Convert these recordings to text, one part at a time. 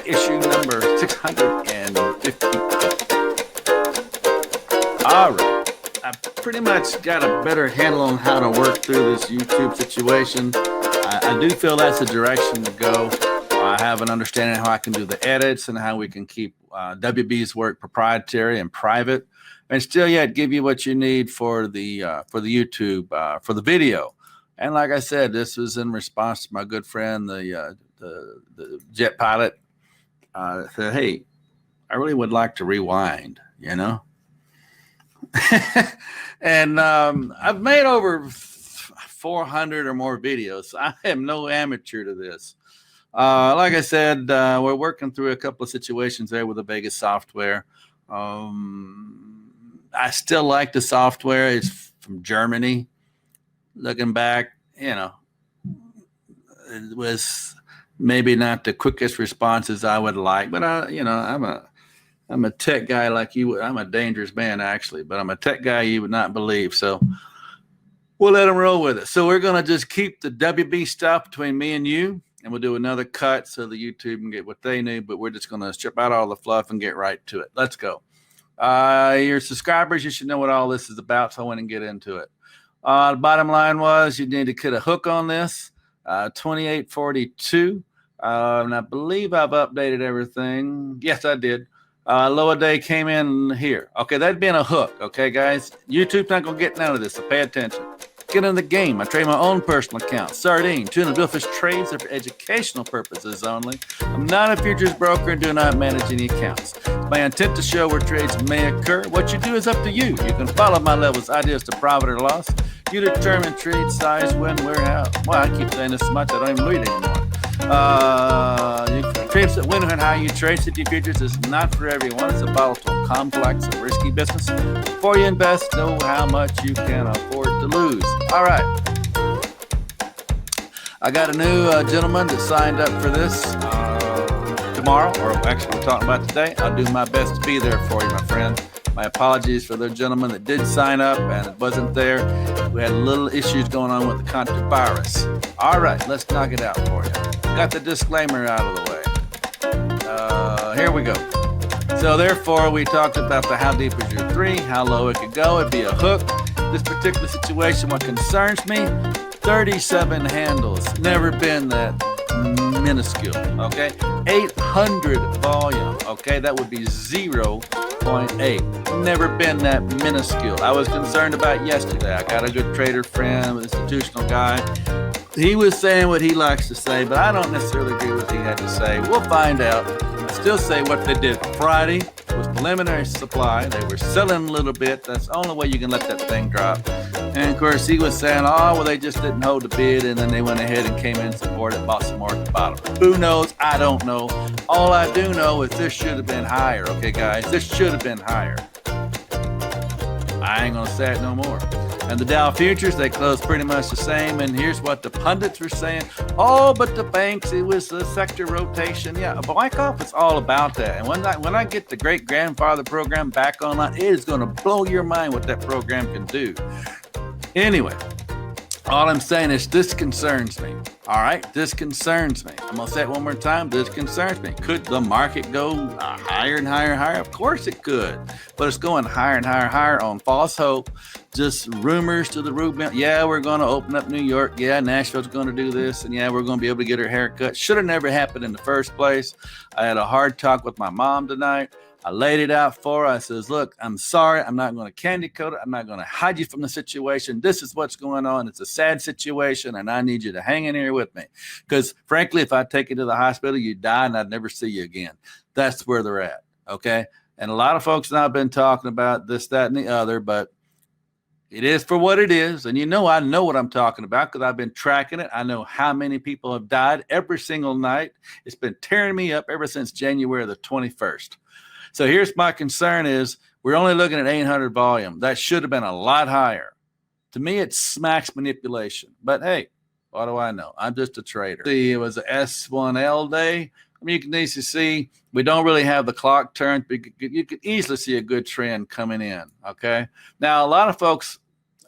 issue number 650. All right. I pretty much got a better handle on how to work through this YouTube situation. I do feel that's the direction to go. I have an understanding of how I can do the edits and how we can keep WB's work proprietary and private, and still yet give you what you need for the YouTube for the video. And like I said, this was in response to my good friend, the jet pilot. Said, "Hey, I really would like to rewind, you know." And I've made over 400 or more videos. So I am no amateur to this. Like I said, we're working through a couple of situations there with the Vegas software. I still like the software. It's from Germany. Looking back, you know, it was maybe not the quickest responses I would like, but I'm a tech guy like you. I'm a dangerous man, actually, but I'm a tech guy you would not believe. So we'll let them roll with it. So we're going to just keep the WB stuff between me and you, and we'll do another cut so the YouTube can get what they need, but we're just going to strip out all the fluff and get right to it. Let's go. Your subscribers, you should know what all this is about, so I went and get into it. The bottom line was you need to get a hook on this, 2842. And I believe I've updated everything. Yes, I did. Lower day came in here. Okay, that'd been a hook. Okay, guys, YouTube's not going to get none of this, so pay attention. Get in the game. I trade my own personal account. Sardine, tuna, billfish trades are for educational purposes only. I'm not a futures broker and do not manage any accounts. My intent to show where trades may occur. What you do is up to you. You can follow my levels, ideas to profit or loss. You determine trade size, when, where, how. Well, I keep saying this so much I don't even read it anymore. You trade when and how you trade City Futures is not for everyone. It's a volatile, complex, and risky business. Before you invest, know how much you can afford to lose. All right. I got a new gentleman that signed up for this tomorrow, or actually we're talking about today. I'll do my best to be there for you, my friend. My apologies for the gentleman that did sign up and it wasn't there. We had little issues going on with the virus. All right, let's knock it out for you. Got the disclaimer out of the way. Here we go. So therefore, we talked about the how deep is your three, how low it could go. It'd be a hook. This particular situation, what concerns me, 37 handles. Never been that minuscule, okay? 800 volume, okay? That would be 0.8. Never been that minuscule. I was concerned about yesterday. I got a good trader friend, institutional guy. He was saying what he likes to say, but I don't necessarily agree with what he had to say. We'll find out. I still say what they did Friday was preliminary supply. They were selling a little bit. That's the only way you can let that thing drop. And of course, he was saying, oh, well, they just didn't hold the bid, and then they went ahead and came in and supported, bought some more at the bottom. Who knows? I don't know. All I do know is this should have been higher, okay, guys? This should have been higher. I ain't going to say it no more. And the Dow futures, they closed pretty much the same. And here's what the pundits were saying. Oh, but the banks, it was the sector rotation. Yeah, Wyckoff is all about that. And when I get the great-grandfather program back online, it is going to blow your mind what that program can do. Anyway, all I'm saying is this concerns me. All right, this concerns me. I'm going to say it one more time. This concerns me. Could the market go higher and higher and higher? Of course it could. But it's going higher and higher and higher on false hope. Just rumors to the roof. Yeah, we're going to open up New York. Yeah, Nashville's going to do this. And yeah, we're going to be able to get her hair cut. Should have never happened in the first place. I had a hard talk with my mom tonight. I laid it out for her. I says, look, I'm sorry. I'm not going to candy coat it. I'm not going to hide you from the situation. This is what's going on. It's a sad situation, and I need you to hang in here with me. Because, frankly, if I take you to the hospital, you die, and I'd never see you again. That's where they're at, okay? And a lot of folks now have been talking about this, that, and the other, but it is for what it is. And I know what I'm talking about because I've been tracking it. I know how many people have died every single night. It's been tearing me up ever since January the 21st. So here's my concern is we're only looking at 800 volume. That should have been a lot higher. To me, it smacks manipulation. But hey, what do I know? I'm just a trader. See, it was a S1L day. I mean, you can easily see we don't really have the clock turned, but you could easily see a good trend coming in, okay? Now, a lot of folks,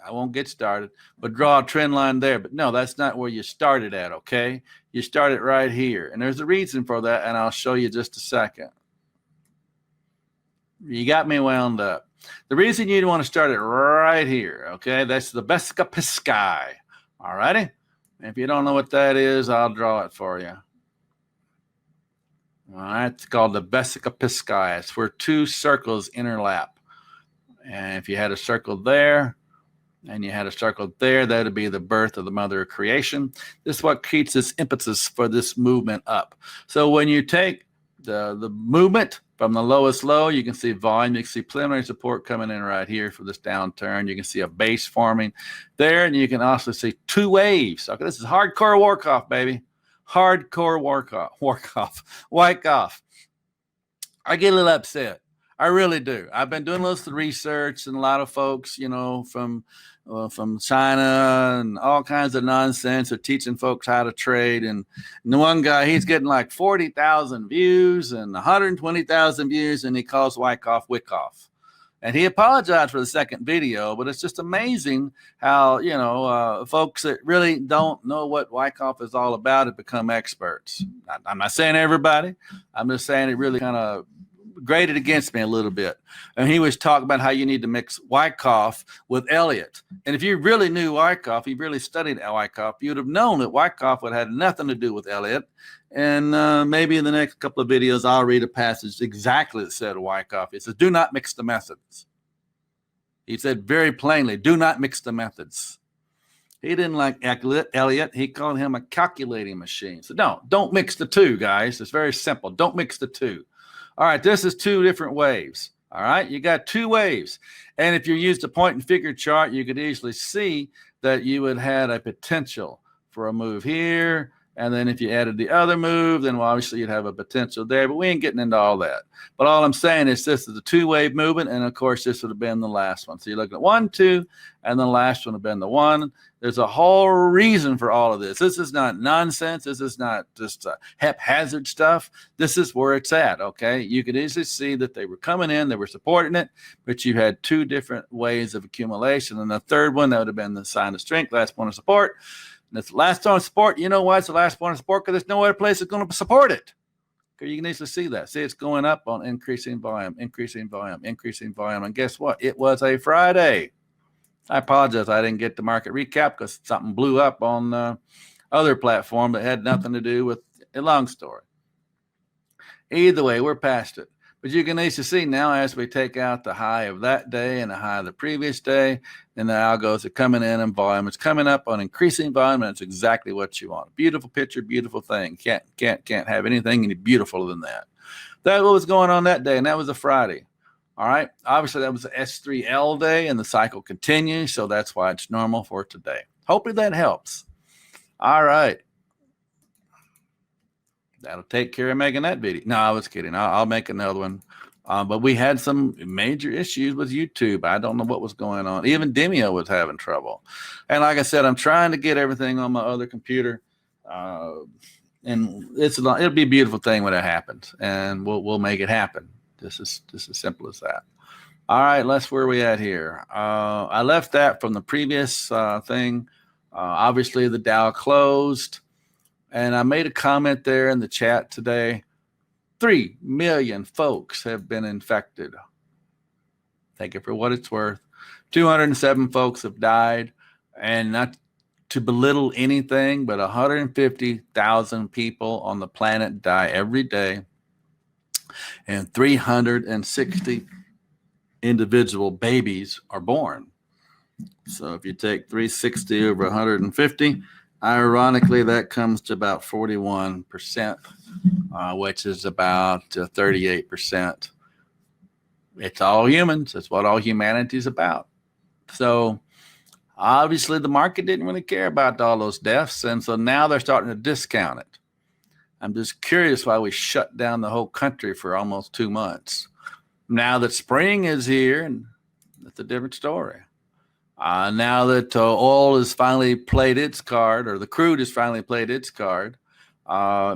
I won't get started, but draw a trend line there. But no, that's not where you started at, okay? You started right here. And there's a reason for that, and I'll show you just a second. You got me wound up. The reason you want to start it right here, okay? That's the Vesica Pisci, all righty? If you don't know what that is, I'll draw it for you. All right, it's called the Vesica Pisci. It's where two circles interlap. And if you had a circle there and you had a circle there, that would be the birth of the mother of creation. This is what creates this impetus for this movement up. So when you take the movement from the lowest low, you can see volume, you can see preliminary support coming in right here for this downturn. You can see a base forming there, and you can also see two waves. Okay, this is hardcore Wyckoff, baby. Hardcore Wyckoff. I get a little upset. I really do. I've been doing lots of research, and a lot of folks, you know, from China and all kinds of nonsense are teaching folks how to trade. And the one guy, he's getting like 40,000 views and 120,000 views, and he calls Wyckoff Wickoff. And he apologized for the second video, but it's just amazing how, you know, folks that really don't know what Wyckoff is all about have become experts. I'm not saying everybody. I'm just saying it really kind of graded against me a little bit. And he was talking about how you need to mix Wyckoff with Elliott. And if you really knew Wyckoff, you really studied Wyckoff, you'd have known that Wyckoff would have had nothing to do with Elliott. And maybe in the next couple of videos, I'll read a passage exactly that said Wyckoff. It says, do not mix the methods. He said very plainly, do not mix the methods. He didn't like Elliott. He called him a calculating machine. So no, don't mix the two, guys. It's very simple. Don't mix the two. All right, this is two different waves. All right, you got two waves. And if you used a point and figure chart, you could easily see that you would have a potential for a move here. And then if you added the other move, then obviously you'd have a potential there. But we ain't getting into all that. But all I'm saying is this is a two-wave movement. And, of course, this would have been the last one. So you're looking at 1, 2, and the last one would have been the 1. There's a whole reason for all of this. This is not nonsense. This is not just haphazard stuff. This is where it's at, okay? You could easily see that they were coming in. They were supporting it. But you had two different ways of accumulation. And the third one, that would have been the sign of strength, last point of support. And it's the last point of support. You know why it's the last point of support? Because there's no other place that's going to support it. Okay, you can easily see that. See, it's going up on increasing volume, increasing volume, increasing volume. And guess what? It was a Friday. I apologize. I didn't get the market recap because something blew up on the other platform that had nothing to do with a long story. Either way, we're past it. But you can easily see now as we take out the high of that day and the high of the previous day, and the algos are coming in and volume is coming up on increasing volume, and it's exactly what you want. Beautiful picture, beautiful thing. Can't have anything any beautifuler than that. That's what was going on that day, and that was a Friday. All right. Obviously, that was the S3L day, and the cycle continues, so that's why it's normal for today. Hopefully that helps. All right. That'll take care of making that video. No, I was kidding. I'll make another one. But we had some major issues with YouTube. I don't know what was going on. Even Demio was having trouble. And like I said, I'm trying to get everything on my other computer. And it'll be a beautiful thing when it happens. And we'll make it happen. This is as simple as that. All right, that's where we at here. I left that from the previous thing. Obviously, the Dow closed. And I made a comment there in the chat today. 3 million folks have been infected. Take it for what it's worth. 207 folks have died. And not to belittle anything, but 150,000 people on the planet die every day. And 360 individual babies are born. So if you take 360 over 150, ironically, that comes to about 41%, which is about 38%. It's all humans. That's what all humanity is about. So obviously the market didn't really care about all those deaths, and so now they're starting to discount it. I'm just curious why we shut down the whole country for almost 2 months. Now that spring is here, and that's a different story. Now that oil has finally played its card, or the crude has finally played its card,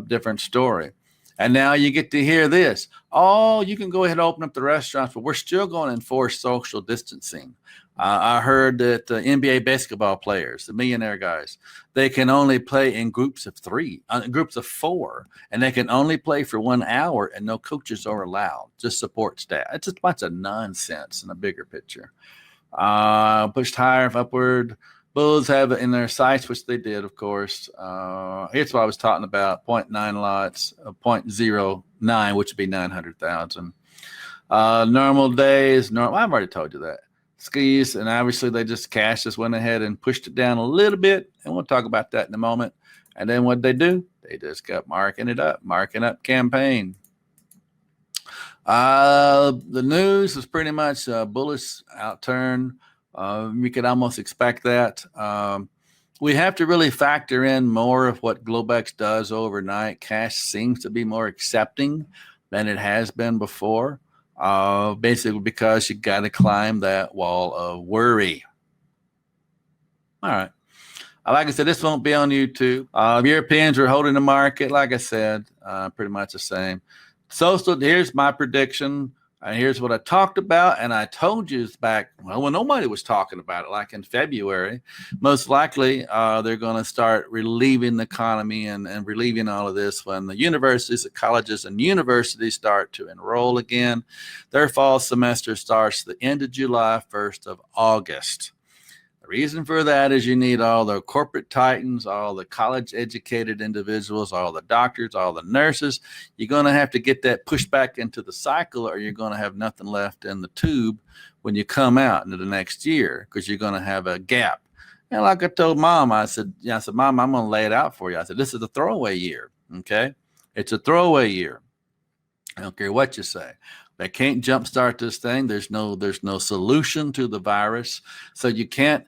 different story. And now you get to hear this. Oh, you can go ahead and open up the restaurants, but we're still going to enforce social distancing. I heard that NBA basketball players, the millionaire guys, they can only play in groups of 3, groups of 4, and they can only play for 1 hour, and no coaches are allowed, just support staff. It's just a bunch of nonsense in a bigger picture. Pushed higher, upward. Bulls have it in their sights, which they did, of course. Here's what I was talking about: 0.9 lots, 0.09, which would be 900,000. Normal days, I've already told you that. Skis, and obviously they just went ahead and pushed it down a little bit, and we'll talk about that in a moment. And then what they do? They just kept marking up campaign. The news was pretty much a bullish outturn. We could almost expect that. We have to really factor in more of what Globex does overnight. Cash seems to be more accepting than it has been before. Basically because you got to climb that wall of worry. All right. Like I said, this won't be on YouTube. Europeans are holding the market, like I said, pretty much the same. Here's my prediction. And here's what I talked about, and I told you back, well, when nobody was talking about it, like in February, most likely they're going to start relieving the economy and relieving all of this when the universities, the colleges and universities start to enroll again. Their fall semester starts the end of July, 1st of August. The reason for that is you need all the corporate titans, all the college-educated individuals, all the doctors, all the nurses. You're going to have to get that pushed back into the cycle, or you're going to have nothing left in the tube when you come out into the next year, because you're going to have a gap. And like I told Mom, I said, Mom, I'm going to lay it out for you. I said, this is a throwaway year, okay? It's a throwaway year. I don't care what you say. They can't jumpstart this thing. There's no solution to the virus, so you can't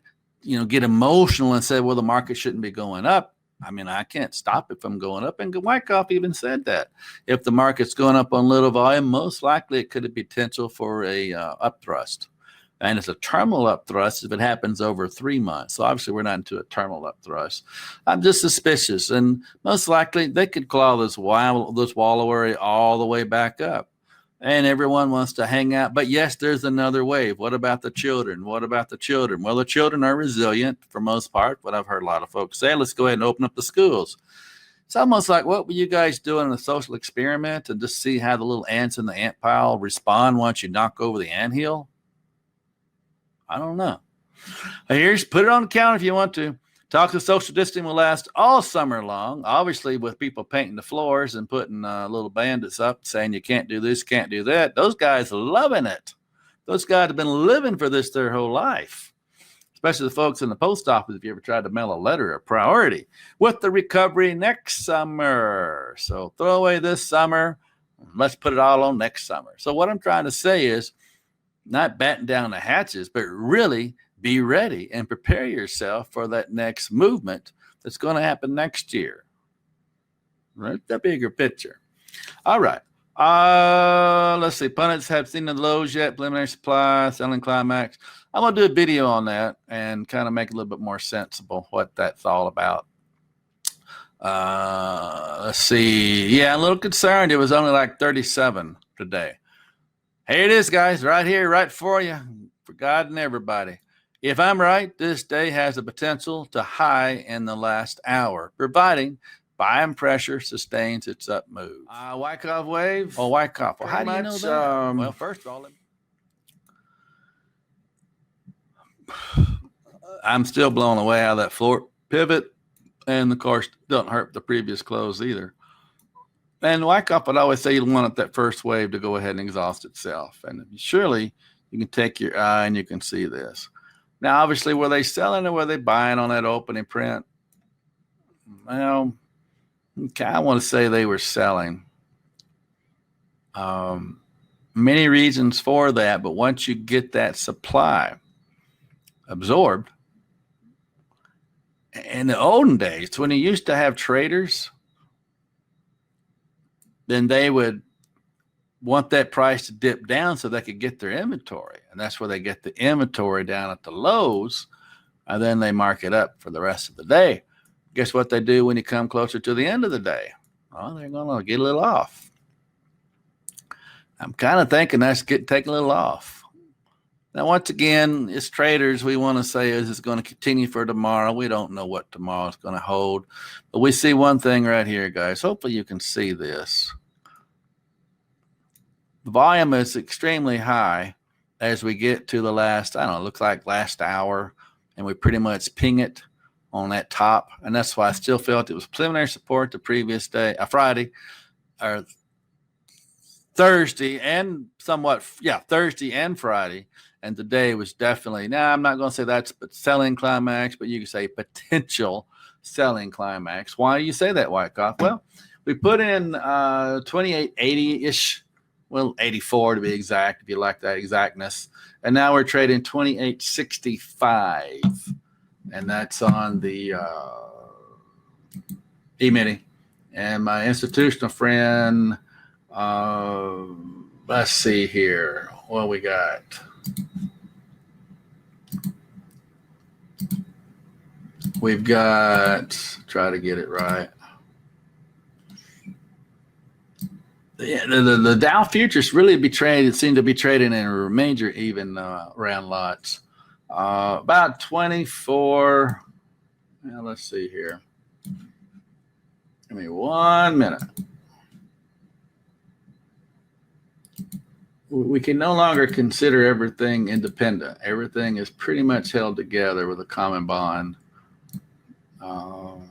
get emotional and say, well, the market shouldn't be going up. I mean, I can't stop it from going up. And Wyckoff even said that if the market's going up on little volume, most likely it could have potential for a upthrust. And it's a terminal upthrust if it happens over 3 months. So obviously we're not into a terminal upthrust. I'm just suspicious. And most likely they could claw this wallowery all the way back up. And everyone wants to hang out. But yes, there's another wave. What about the children? Well, the children are resilient for most part. What I've heard a lot of folks say, let's go ahead and open up the schools. It's almost like, what were you guys doing in a social experiment and just see how the little ants in the ant pile respond once you knock over the anthill? I don't know. Here's, put it on the counter if you want to. Talk of social distancing will last all summer long, obviously with people painting the floors and putting little bandits up saying you can't do this, can't do that. Those guys are loving it. Those guys have been living for this their whole life, especially the folks in the post office if you ever tried to mail a letter of priority. With the recovery next summer. So throw away this summer. Let's put it all on next summer. So what I'm trying to say is not batten down the hatches, but really be ready and prepare yourself for that next movement that's going to happen next year. Right? The bigger picture. All right. Let's see. Pundits have seen the lows yet. Preliminary supply, selling climax. I'm going to do a video on that and kind of make it a little bit more sensible what that's all about. Let's see. Yeah, I'm a little concerned. It was only like 37 today. Here it is, guys. Right here, right for you. For God and everybody. If I'm right, this day has the potential to high in the last hour, providing buying pressure sustains its up move. Wyckoff wave? Oh, Wyckoff. Well, how do you know that? Well, first of all, I'm still blown away out of that floor pivot, and of course, doesn't hurt the previous close either. And Wyckoff would always say you want that first wave to go ahead and exhaust itself. And surely you can take your eye and you can see this. Now, obviously, were they selling or were they buying on that opening print? Well, okay, I want to say they were selling. Many reasons for that, but once you get that supply absorbed, in the olden days, when you used to have traders, then they would want that price to dip down so they could get their inventory. And that's where they get the inventory down at the lows, and then they mark it up for the rest of the day. Guess what they do when you come closer to the end of the day? Oh, they're going to get a little off. I'm kind of thinking that's take a little off. Now, once again, as traders, we want to say, is this going to continue for tomorrow? We don't know what tomorrow is going to hold. But we see one thing right here, guys. Hopefully you can see this. The volume is extremely high as we get to the last, I don't know, it looks like last hour, and we pretty much ping it on that top. And that's why I still felt it was preliminary support the previous day, Friday, or Thursday, and Thursday and Friday. And today was definitely, I'm not going to say that's selling climax, but you can say potential selling climax. Why do you say that, Wyckoff? Well, we put in 2880-ish, well, 84 to be exact, if you like that exactness. And now we're trading 2865. And that's on the Emini. And my institutional friend, let's see here. What we got? We've got, try to get it right. Yeah, the Dow futures really seem to be trading in major even round lots. About 24. Now let's see here. Give me 1 minute. We can no longer consider everything independent. Everything is pretty much held together with a common bond,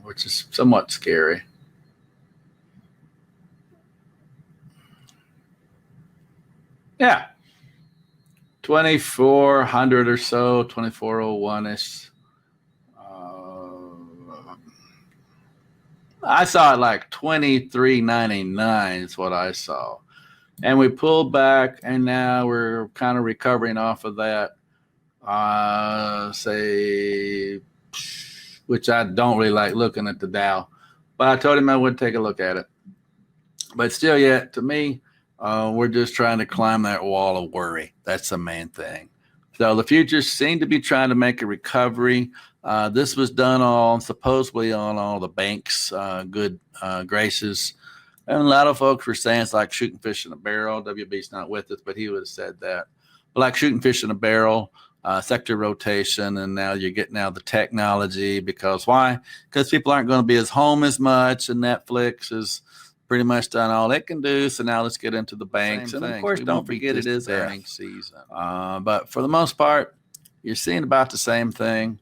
which is somewhat scary. Yeah, 2400 or so, 2401-ish. I saw it like 2399 is what I saw. And we pulled back, and now we're kind of recovering off of that. Which I don't really like looking at the Dow, but I told him I would take a look at it. But still, yet to me, we're just trying to climb that wall of worry. That's the main thing. So the futures seem to be trying to make a recovery. This was done supposedly on all the banks' good graces. And a lot of folks were saying it's like shooting fish in a barrel. WB's not with us, but he would have said that. But like shooting fish in a barrel, sector rotation, and now you're getting out the technology. Because why? Because people aren't going to be as home as much, and Netflix is pretty much done all it can do. So now let's get into the banks. And of course, don't forget it is earnings season. But for the most part, you're seeing about the same thing.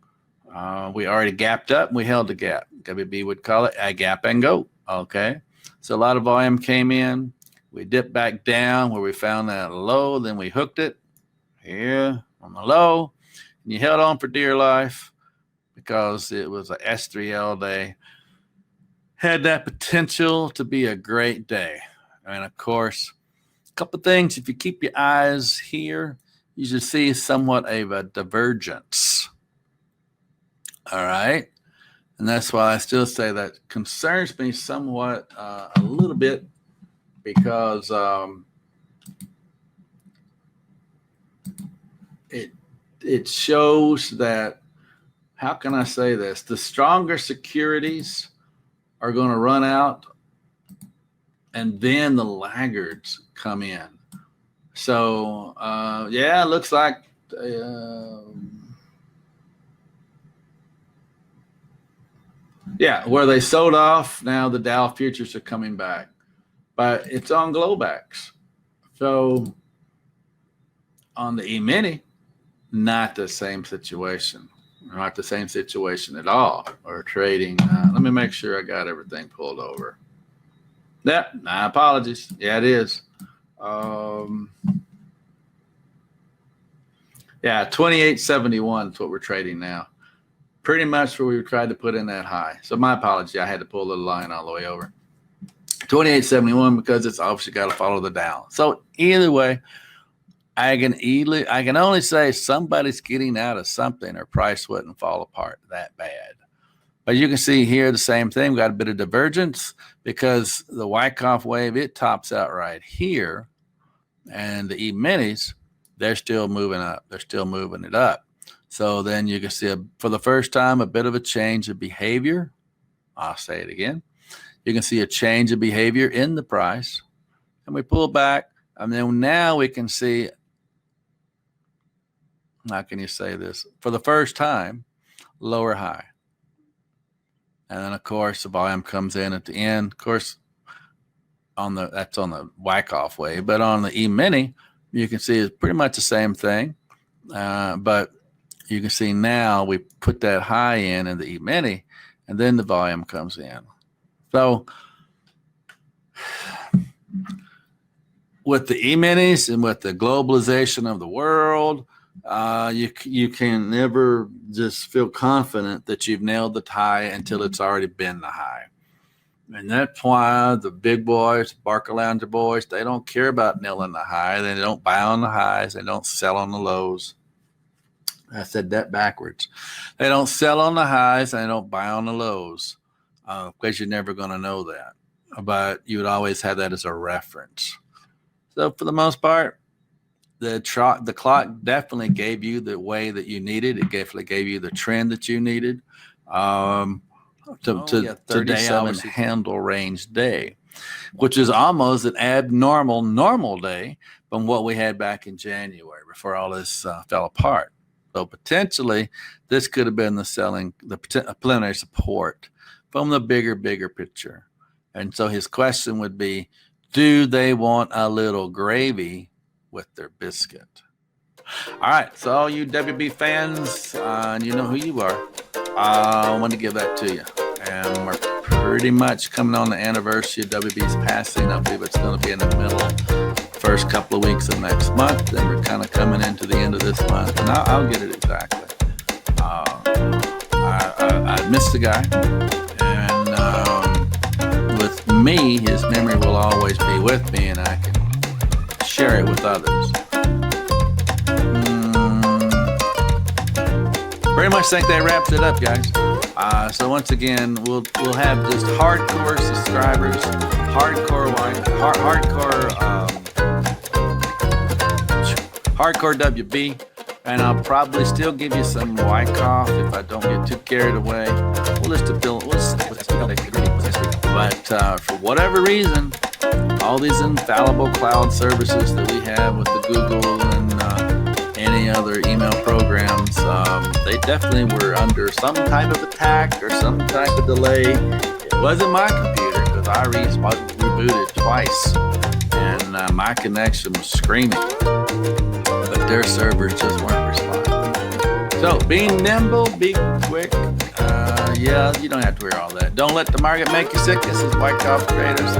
We already gapped up, and we held the gap. WB would call it a gap and go. Okay. So a lot of volume came in. We dipped back down where we found that low. Then we hooked it here on the low. And you held on for dear life because it was a S3L day. Had that potential to be a great day. And of course, a couple of things. If you keep your eyes here, you should see somewhat of a divergence. All right. And that's why I still say that concerns me somewhat a little bit because it shows that, how can I say this? The stronger securities are going to run out, and then the laggards come in. So, it looks like where they sold off, now the Dow futures are coming back. But it's on Globex. So on the E-mini, not the same situation. Not the same situation at all. We're trading. Let me make sure I got everything pulled over. My apologies. Yeah, it is. 2871 is what we're trading now. Pretty much where we tried to put in that high. So my apology. I had to pull a little line all the way over. 2871 because it's obviously got to follow the Dow. So either way, I can only say somebody's getting out of something or price wouldn't fall apart that bad. But you can see here the same thing. We got a bit of divergence because the Wyckoff wave, it tops out right here. And the E-minis, they're still moving up. They're still moving it up. So then you can see for the first time a bit of a change of behavior. I'll say it again. You can see a change of behavior in the price. And we pull back, and then now we can see, how can you say this? For the first time, lower high. And then, of course, the volume comes in at the end. Of course, that's on the Wyckoff wave. But on the E-mini, you can see it's pretty much the same thing. But you can see now we put that high in the E-mini, and then the volume comes in. So with the E-minis and with the globalization of the world, you can never just feel confident that you've nailed the high until it's already been the high. And that's why the big boys, Barker Lounger boys, they don't care about nailing the high. They don't buy on the highs. They don't sell on the lows. I said that backwards. They don't sell on the highs and they don't buy on the lows, because you're never going to know that. But you would always have that as a reference. So for the most part, the clock definitely gave you the way that you needed. It definitely gave you the trend that you needed. Today handle range day, which is almost an abnormal normal day from what we had back in January before all this fell apart. So potentially this could have been the preliminary support from the bigger picture. And so his question would be, do they want a little gravy with their biscuit? All right, so all you WB fans, you know who you are. I want to give that to you. And we're pretty much coming on the anniversary of WB's passing. I believe it's going to be in the first couple of weeks of next month. Then we're kind of coming into the end of this month. And I'll get it exactly. I missed the guy. And with me, his memory will always be with me, and I can share it with others. Pretty much think that wraps it up, guys. So once again, we'll have just hardcore subscribers, hardcore WB, and I'll probably still give you some Wyckoff if I don't get too carried away. But for whatever reason, all these infallible cloud services that we have with the Google and any other email programs, they definitely were under some type of attack or some type of delay. It wasn't my computer because I rebooted twice and my connection was screaming, but their servers just weren't responding. So be nimble, be quick. You don't have to wear all that. Don't let the market make you sick. This is Wyckoff Creators.